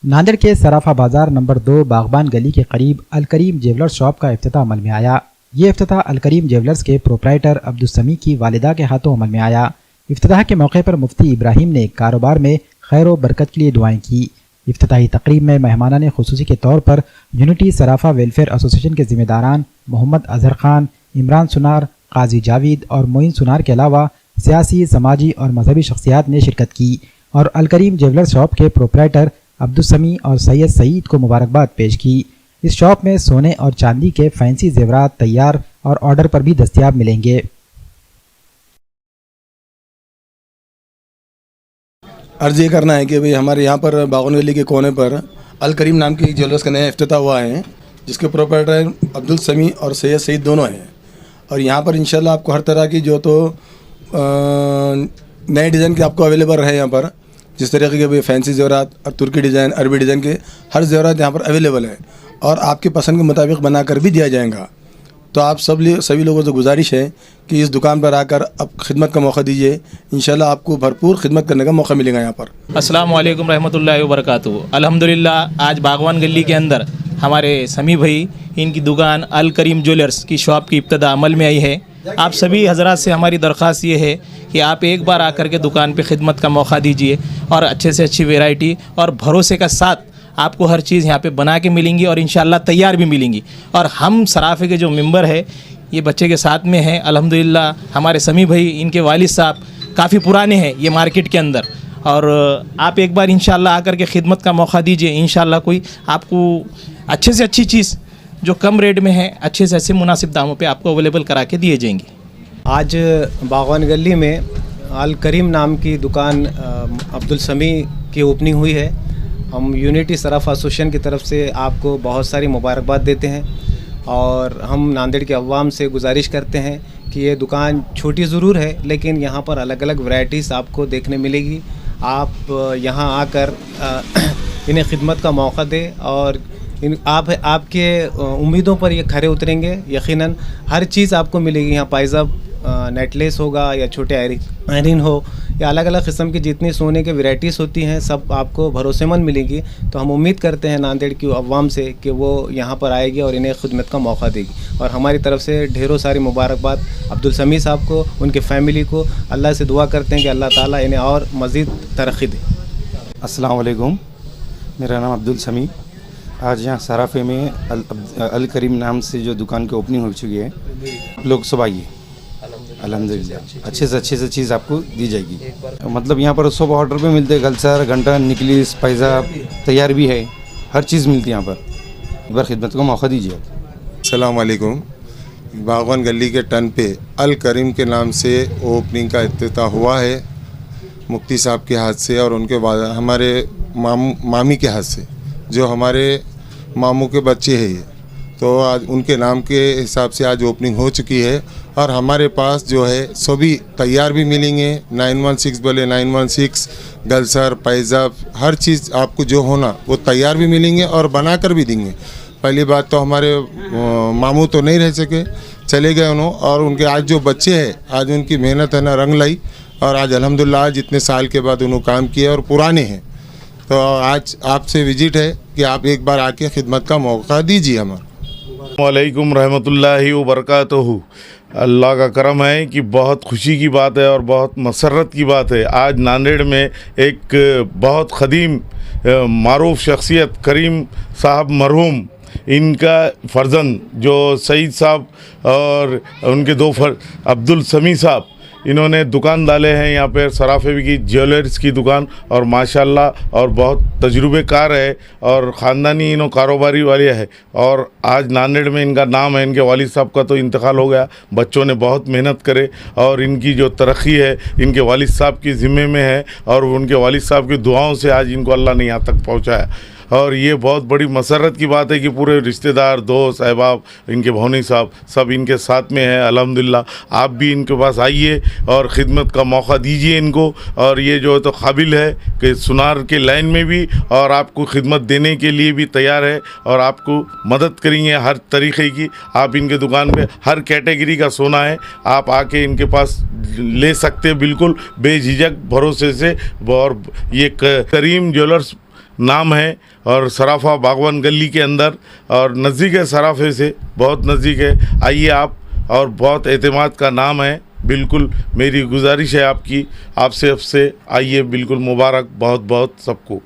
नांदेड़ के सराफा बाजार नंबर 2 बागबान गली के करीब अलकरीम ज्वेलर्स शॉप का इफ्तिताह अमल में आया। ये इफ्तिताह अलकरीम ज्वेलर्स के प्रोप्राइटर अब्दुल समी की वालिदा के हाथों अमल में आया। इफ्तिताह के मौके पर मुफ्ती इब्राहिम ने कारोबार में खैर व बरकत के लिए दुआएं की। इफ्तिताही तकरीब में मेहमानाने खुसूसी के तौर पर यूनिटी सराफा वेलफेयर एसोसिएशन के जिम्मेदारान मोहम्मद अजहर खान, इमरान सुनार, काजी जावेद और मोइन सुनार के अलावा सियासी, समाजी और मजहबी शख्सियात ने शिरकत की और अलकरीम ज्वेलर्स शॉप के प्रोप्राइटर अब्दुल समी और सैयद सईद को मुबारकबाद पेश की। इस शॉप में सोने और चांदी के फैंसी जेवरात तैयार और ऑर्डर पर भी दस्तयाब मिलेंगे। अर्ज ये करना है कि भाई हमारे यहाँ पर बागबान गली के कोने पर अलकरीम नाम की ज्वेलर्स का नया इफ्तिताह हुआ है, जिसके प्रोप्राइटर अब्दुल समी और सैयद सईद दोनों हैं। और यहाँ पर इंशाल्लाह आपको हर तरह की जो तो नए डिज़ाइन के आपको अवेलेबल रहे। यहाँ पर जिस तरीके के भाई फैंसी ज़ेवरात और तुर्की डिज़ाइन, अरबी डिज़ाइन के हर ज़ेवरात यहाँ पर अवेलेबल है और आपके पसंद के मुताबिक बना कर भी दिया जाएगा। तो आप सभी लोगों से गुजारिश है कि इस दुकान पर आकर अब खिदमत का मौका दीजिए। इंशाल्लाह आपको भरपूर खिदमत करने का मौका मिलेगा यहाँ पर। अस्सलाम वालेकुम रहमतुल्लाहि व बरकातुहू। अल्हम्दुलिल्लाह आज बागवान गली के अंदर हमारे समी भाई इनकी दुकान अलकरीम ज्वेलर्स की शॉप की इब्तिदा अमल में आई है। आप सभी हजरात से हमारी दरख्वास्त ये है कि आप एक बार आकर के दुकान पे खिदमत का मौका दीजिए और अच्छे से अच्छी वैरायटी और भरोसे का साथ आपको हर चीज़ यहाँ पे बना के मिलेंगी और इंशाल्लाह तैयार भी मिलेंगी। और हम सराफे के जो मेंबर है ये बच्चे के साथ में हैं। अल्हम्दुलिल्लाह हमारे समी भाई इनके वालिद साहब काफ़ी पुराने हैं ये मार्केट के अंदर, और आप एक बार इंशाल्लाह आकर के खिदमत का मौका दीजिए। इंशाल्लाह कोई आपको अच्छे से अच्छी चीज़ जो कम रेट में है अच्छे से अच्छे मुनासिब दामों पे आपको अवेलेबल करा के दिए जाएंगे। आज बागवान गली में अलकरीम नाम की दुकान अब्दुल समी की ओपनिंग हुई है। हम यूनिटी सराफा एसोसिएशन की तरफ से आपको बहुत सारी मुबारकबाद देते हैं और हम नांदेड़ के अवाम से गुजारिश करते हैं कि ये दुकान छोटी ज़रूर है लेकिन यहाँ पर अलग अलग वैरायटीज़ आपको देखने मिलेगी। आप यहाँ आकर इन्हें खिदमत का मौका दें और आपके उम्मीदों पर ये खरे उतरेंगे। यकीनन हर चीज़ आपको मिलेगी यहाँ। पाइजाब, नेकलेस होगा या छोटे आयरन हो या अलग अलग किस्म की जितनी सोने के वैरायटीज़ होती हैं सब आपको भरोसेमंद मिलेगी। तो हम उम्मीद करते हैं नांदेड़ की अवाम से कि वो यहाँ पर आएगी और इन्हें खिदमत का मौका देगी। और हमारी तरफ से ढेरों सारी मुबारकबाद अब्दुल समी साहब को, उनके फैमिली को। अल्लाह से दुआ करते हैं कि अल्लाह ताला इन्हें और मज़ीद तरक्की दे। अस्सलाम वालेकुम, मेरा नाम अब्दुल समी। आज यहाँ सराफे में अलकरीम नाम से जो दुकान की ओपनिंग हो चुकी है, लोग सब आइए। अल्हम्दुलिल्लाह अच्छे से चीज़ आपको दी जाएगी। मतलब यहाँ पर सब ऑर्डर पे मिलते हैं। गलसर, घंटा, निकलीस, पायजाब तैयार भी है, हर चीज़ मिलती है यहाँ पर। एक बार खिदमत का मौका दीजिए। अस्सलाम वालेकुम। बागवान गली के टन पे अलकरीम के नाम से ओपनिंग का इफ्तिताह हुआ है मुफ्ती साहब के हाथ से और उनके हमारे मामी के हाथ से, जो हमारे मामू के बच्चे हैं ये, तो आज उनके नाम के हिसाब से आज ओपनिंग हो चुकी है। और हमारे पास जो है सभी तैयार भी मिलेंगे। 916 बोले 916, गलसर, पायजाब, हर चीज़ आपको जो होना वो तैयार भी मिलेंगे और बना कर भी देंगे। पहली बात तो हमारे मामू तो नहीं रह सके, चले गए उन्होंने, और उनके आज जो बच्चे हैं आज उनकी मेहनत है ना रंग लाई और आज अल्हम्दुलिल्लाह जितने साल के बाद उन्होंने काम किया और पुराने हैं। तो आज आपसे विजिट है कि आप एक बार आके खिदमत का मौका दीजिए हमारा। वालेकुम रहमतुल्लाहि व बरकातुहू। अल्लाह का करम है कि बहुत खुशी की बात है और बहुत मसरत की बात है। आज नांदेड़ में एक बहुत ख़दीम मारूफ शख्सियत करीम साहब मरहूम, इनका फ़र्जंद जो सईद साहब और उनके दो अब्दुल समी साहब, इन्होंने दुकान डाले हैं यहाँ पे सराफे की ज्वेलर्स की दुकान, और माशाल्लाह और बहुत तजुर्बेकार है और ख़ानदानी इन्हों कारोबारी वाले है। और आज नांदेड़ में इनका नाम है। इनके वालिद साहब का तो इंतकाल हो गया, बच्चों ने बहुत मेहनत करे और इनकी जो तरक्की है इनके वालिद साहब की ज़िम्मे में है और उनके वालिद साहब की दुआओं से आज इनको अल्लाह ने यहाँ तक पहुँचाया। और ये बहुत बड़ी मसरत की बात है कि पूरे रिश्तेदार, दोस्त, अहबाब, इनके भौनी साहब सब इनके साथ में हैं। अल्हम्दुलिल्लाह आप भी इनके पास आइए और ख़िदमत का मौका दीजिए इनको। और ये जो है तो काबिल है कि सुनार के लाइन में भी और आपको खिदमत देने के लिए भी तैयार है और आपको मदद करेंगे हर तरीक़े की। आप इनके दुकान पे हर कैटेगरी का सोना है, आप आके इनके पास ले सकते हैं बिल्कुल बेझिझक भरोसे से। और ये करीम ज्वेलर्स नाम है और सराफा बागवान गली के अंदर और नज़दीक है, सराफे से बहुत नज़दीक है। आइए आप, और बहुत एतमाद का नाम है। बिल्कुल मेरी गुजारिश है आपकी, आपसे आइए, बिल्कुल मुबारक बहुत बहुत सबको।